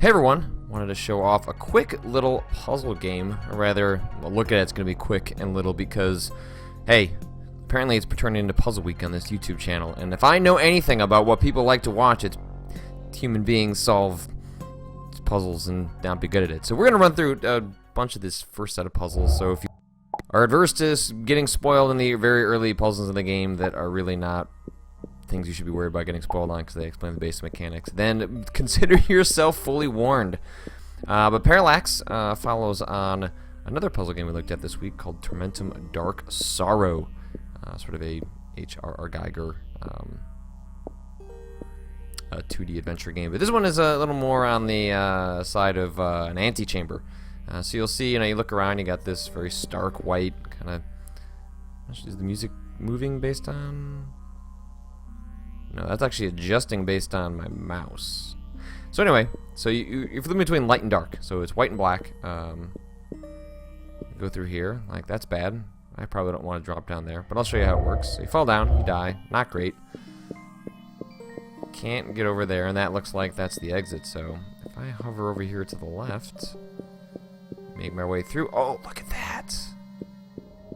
Hey everyone, wanted to show off a quick little puzzle game, or rather, well, look at it, it's going to be quick and little because, hey, apparently it's turning into Puzzle Week on this YouTube channel, and if I know anything about what people like to watch, it's human beings solve puzzles and not be good at it. So we're going to run through a bunch of this first set of puzzles, so if you are adverse to getting spoiled in the very early puzzles in the game that are really not things you should be worried about getting spoiled on because they explain the basic mechanics, then consider yourself fully warned. But Parallax follows on another puzzle game we looked at this week called Tormentum Dark Sorrow, sort of a H.R.R. Geiger 2D adventure game. But this one is a little more on the side of an antechamber. So you'll see, you look around, you got this very stark white kind of. Is the music moving based on? No, that's actually adjusting based on my mouse. So anyway, so you're flipping between light and dark. So it's white and black. Go through here. Like, that's bad. I probably don't want to drop down there, but I'll show you how it works. So you fall down, you die. Not great. Can't get over there, and that looks like that's the exit. So if I hover over here to the left, make my way through. Oh, look at that.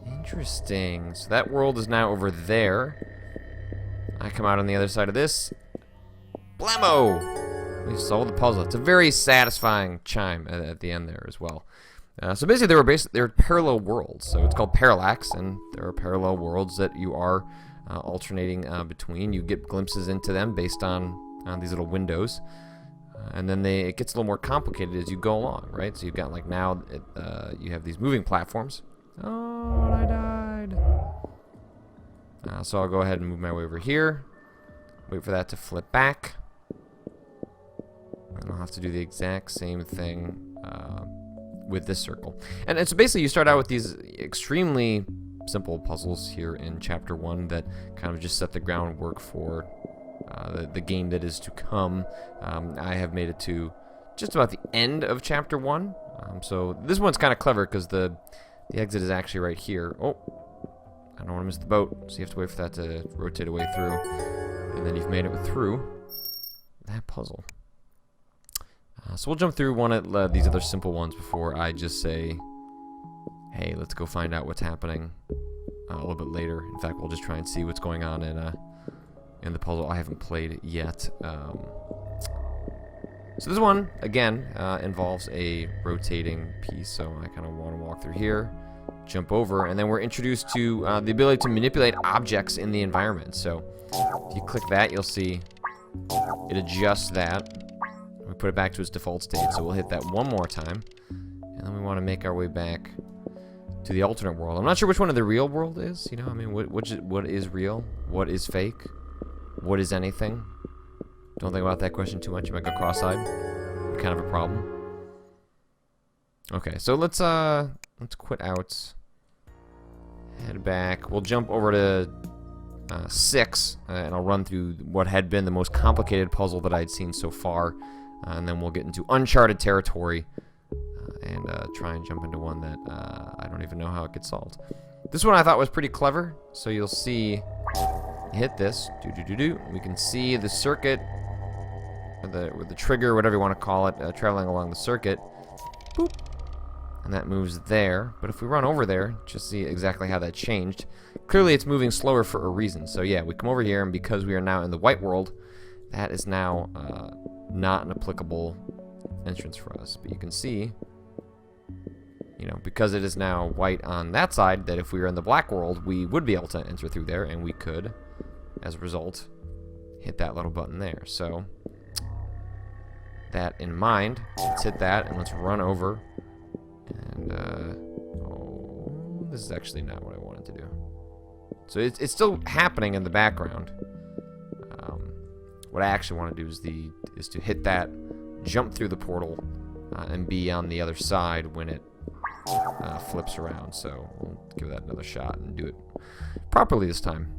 Interesting. So that world is now over there. I come out on the other side of this. Blammo! We've solved the puzzle. It's a very satisfying chime at the end there as well. So basically, they're parallel worlds. So it's called Parallax, and there are parallel worlds that you are alternating between. You get glimpses into them based on these little windows, and then it gets a little more complicated as you go along, right? So you've got like now you have these moving platforms. Oh, and I died. So I'll go ahead and move my way over here. Wait for that to flip back. And I'll have to do the exact same thing with this circle. And so basically you start out with these extremely simple puzzles here in Chapter 1 that kind of just set the groundwork for the game that is to come. I have made it to just about the end of Chapter 1. So this one's kind of clever because the exit is actually right here. Oh. I don't want to miss the boat, so you have to wait for that to rotate away through, and then you've made it through that puzzle. So we'll jump through one of these other simple ones before I just say, hey, let's go find out what's happening a little bit later. In fact, we'll just try and see what's going on in the puzzle I haven't played yet. So this one, again, involves a rotating piece, so I kind of want to walk through here. Jump over, and then we're introduced to the ability to manipulate objects in the environment. So if you click that, you'll see it adjusts that. We put it back to its default state, so we'll hit that one more time, and then we want to make our way back to the alternate world. I'm not sure which one of the real world is. I mean, what is real? What is fake? What is anything? Don't think about that question too much. You might go cross-eyed. Kind of a problem. Okay, so let's quit out. Head back. We'll jump over to 6, and I'll run through what had been the most complicated puzzle that I'd seen so far, and then we'll get into uncharted territory and try and jump into one that I don't even know how it gets solved. This one I thought was pretty clever. So you'll see, hit this, we can see the circuit, with the trigger, whatever you want to call it, traveling along the circuit. Boop. And that moves there, but if we run over there, just see exactly how that changed. Clearly it's moving slower for a reason. So yeah, we come over here, and because we are now in the white world, that is now not an applicable entrance for us. But you can see, because it is now white on that side, that if we were in the black world, we would be able to enter through there, and we could, as a result, hit that little button there. So that in mind, let's hit that, and let's run over. And, this is actually not what I wanted to do. So it's still happening in the background. What I actually want to do is to hit that, jump through the portal, and be on the other side when it flips around. So we'll give that another shot and do it properly this time.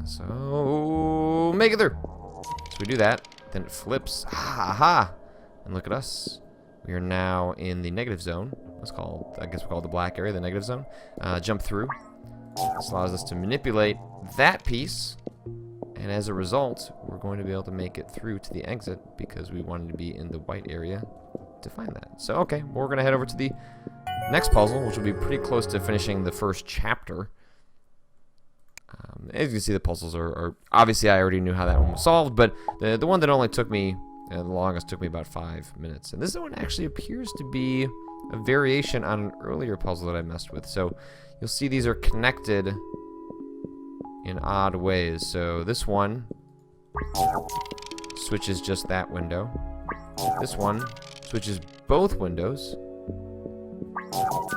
So make it through. So we do that, then it flips. Ha! And look at us. We are now in the negative zone. I guess we'll call it the black area, the negative zone. Jump through. This allows us to manipulate that piece And as a result, we're going to be able to make it through to the exit because we wanted to be in the white area to find that. So, okay, well, we're going to head over to the next puzzle, which will be pretty close to finishing the first chapter. As you can see, the puzzles are obviously, I already knew how that one was solved, but the one that only took me, the longest took me about 5 minutes. And this one actually appears to be a variation on an earlier puzzle that I messed with. So you'll see these are connected in odd ways. So this one switches just that window. This one switches both windows.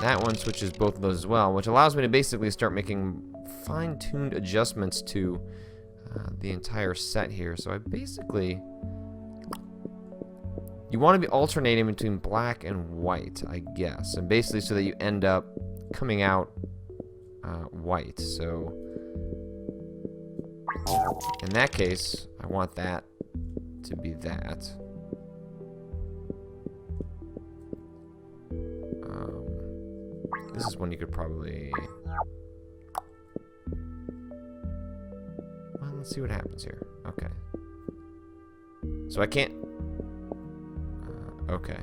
That one switches both of those as well, which allows me to basically start making fine-tuned adjustments to the entire set here. So I basically, you want to be alternating between black and white, I guess, and basically so that you end up coming out white. So in that case, I want that to be that. This is one you could probably... Well, let's see what happens here. Okay. So I can't... okay.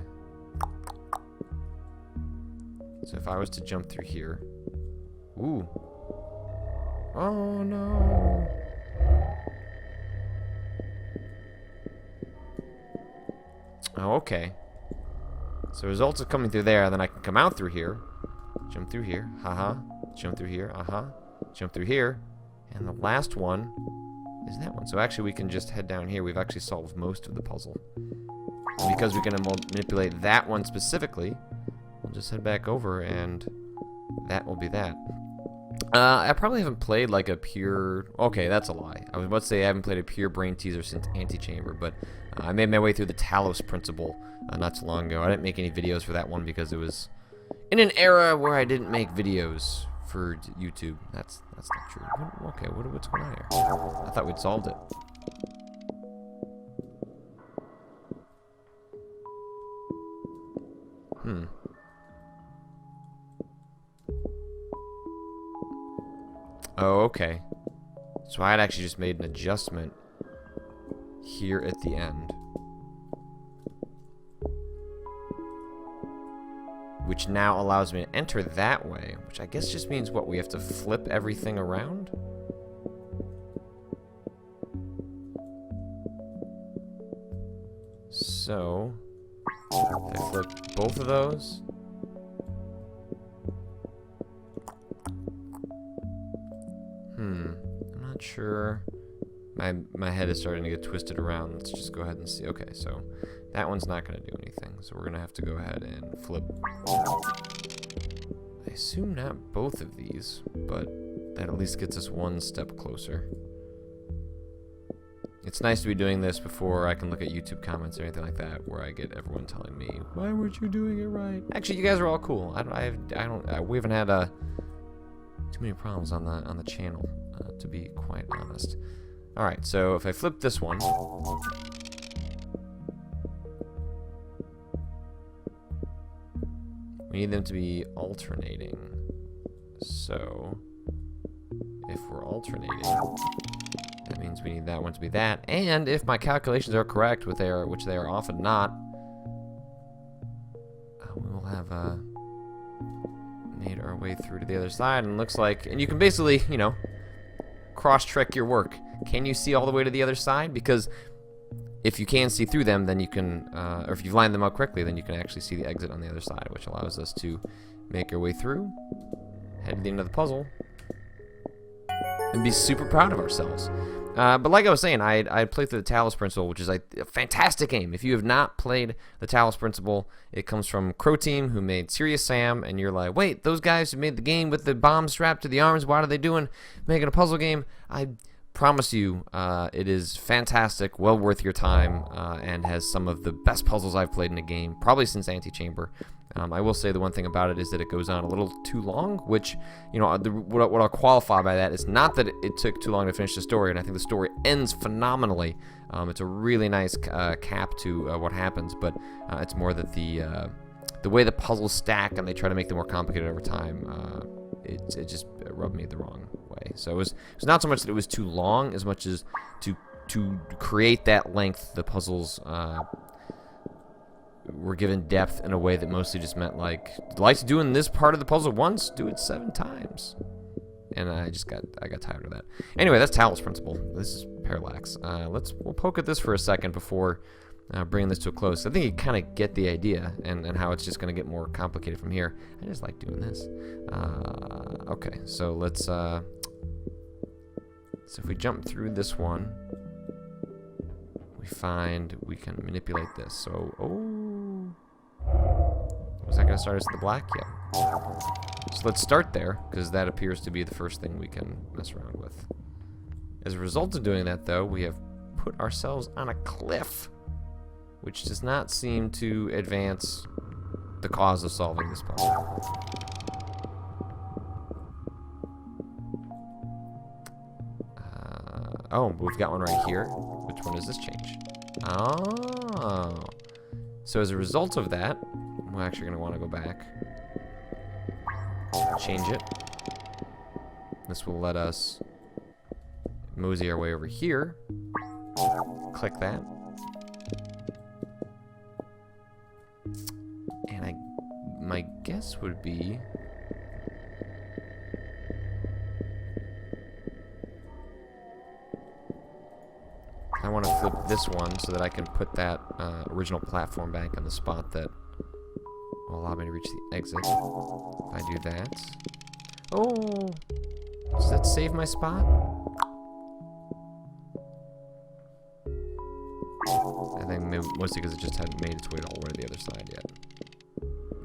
So if I was to jump through here... Ooh. Oh, no. Oh, okay. So results are coming through there, then I can come out through here. Jump through here, haha. Jump through here, jump through here. And the last one is that one. So actually we can just head down here. We've actually solved most of the puzzle. And because we can manipulate that one specifically, we'll just head back over and that will be that. I probably haven't played like a pure... Okay, that's a lie. I was about to say I haven't played a pure brain teaser since Antechamber, but I made my way through the Talos Principle not too long ago. I didn't make any videos for that one because it was in an era where I didn't make videos for YouTube. That's not true. Okay, what's going on here? I thought we'd solved it. Oh, okay. So I had actually just made an adjustment here at the end, which now allows me to enter that way, which I guess just means what, we have to flip everything around? So if I flip both of those, I'm not sure. My head is starting to get twisted around. Let's just go ahead and see. Okay, so that one's not going to do anything. So we're going to have to go ahead and flip. I assume not both of these, but that at least gets us one step closer. It's nice to be doing this before I can look at YouTube comments or anything like that, where I get everyone telling me, "Why weren't you doing it right?" Actually, you guys are all cool. We haven't had too many problems on the channel, to be quite honest. All right, so if I flip this one, we need them to be alternating. So if we're alternating, that means we need that one to be that. And if my calculations are correct, which they are often not, we will have made our way through to the other side. And it looks like, and you can basically, you know, cross-check your work. Can you see all the way to the other side? Because if you can see through them, then you can, or if you've lined them up correctly, then you can actually see the exit on the other side, which allows us to make our way through, head to the end of the puzzle, and be super proud of ourselves. But like I was saying, I played through the Talos Principle, which is a fantastic game. If you have not played the Talos Principle, it comes from Crow Team, who made Serious Sam, and you're like, wait, those guys who made the game with the bomb strapped to the arms, what are they doing making a puzzle game? I promise you, it is fantastic, well worth your time, and has some of the best puzzles I've played in a game, probably since Antechamber. I will say the one thing about it is that it goes on a little too long, which, you know, what I'll qualify by that is not that it took too long to finish the story, and I think the story ends phenomenally. It's a really nice cap to what happens, but it's more that the way the puzzles stack and they try to make them more complicated over time it just rubbed me the wrong way. So it was not so much that it was too long as much as to create that length. The puzzles were given depth in a way that mostly just meant like doing this part of the puzzle once, do it 7 times. And I got tired of that. Anyway, that's Talos Principle. This is Parallax. We'll poke at this for a second before bringing this to a close. I think you kind of get the idea and how it's just going to get more complicated from here. I just like doing this. Okay, so let's. So if we jump through this one, we find we can manipulate this. So, was that going to start us at the black? Yeah. So let's start there, because that appears to be the first thing we can mess around with. As a result of doing that, though, we have put ourselves on a cliff, which does not seem to advance the cause of solving this puzzle. Oh, we've got one right here. Which one does this change? Oh. So as a result of that, we're actually going to want to go back. Change it. This will let us mosey our way over here. Click that. And my guess would be I want to flip this one so that I can put that original platform back on the spot that will allow me to reach the exit. If I do that. Oh! Does that save my spot? I think maybe mostly because it just hadn't made its way all the way to the other side yet.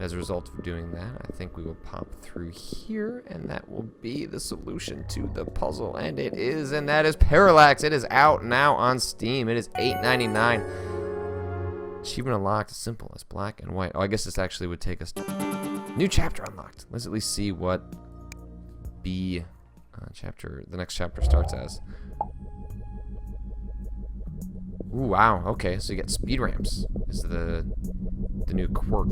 As a result of doing that, I think we will pop through here, and that will be the solution to the puzzle. And it is, and that is Parallax. It is out now on Steam. It is $8.99. Achievement unlocked, as simple as black and white. Oh, I guess this actually would take us to new chapter unlocked. Let's at least see what the next chapter starts as. Ooh, wow. Okay, so you get speed ramps. This is the new quirk.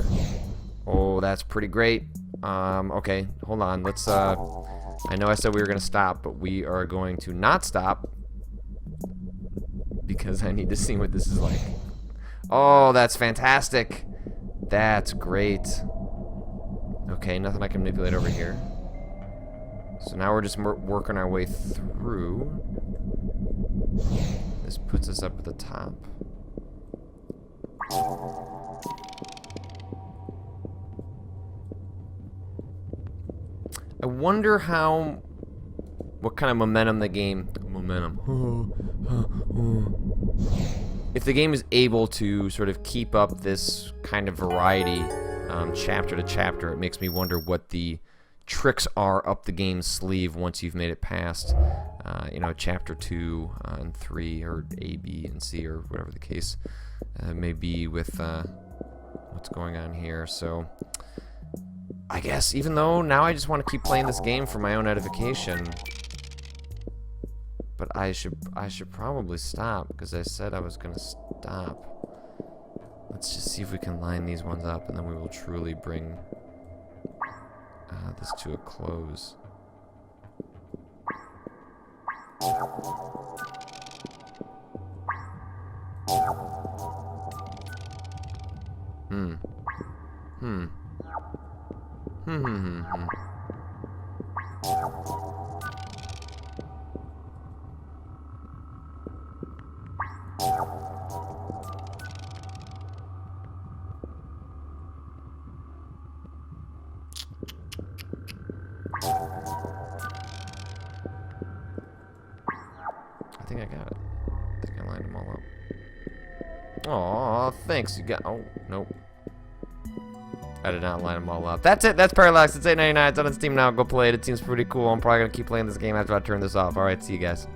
Oh, that's pretty great. Okay, hold on. Let's, I know I said we were going to stop, but we are going to not stop because I need to see what this is like. Oh, that's fantastic. That's great. Okay, nothing I can manipulate over here. So now we're just working our way through. This puts us up at the top. I wonder what kind of momentum the game, if the game is able to sort of keep up this kind of variety chapter to chapter. It makes me wonder what the tricks are up the game's sleeve once you've made it past, chapter 2 and 3, or A, B, and C, or whatever the case may be with what's going on here. So I guess even though now I just want to keep playing this game for my own edification, but I should probably stop because I said I was gonna stop. Let's just see if we can line these ones up, and then we will truly bring this to a close. I think I got it. I think I lined them all up. Aw, thanks. You got. Oh, nope. I did not line them all up. That's it. That's Parallax. It's $8.99. It's on Steam now. Go play it. It seems pretty cool. I'm probably going to keep playing this game after I turn this off. Alright, see you guys.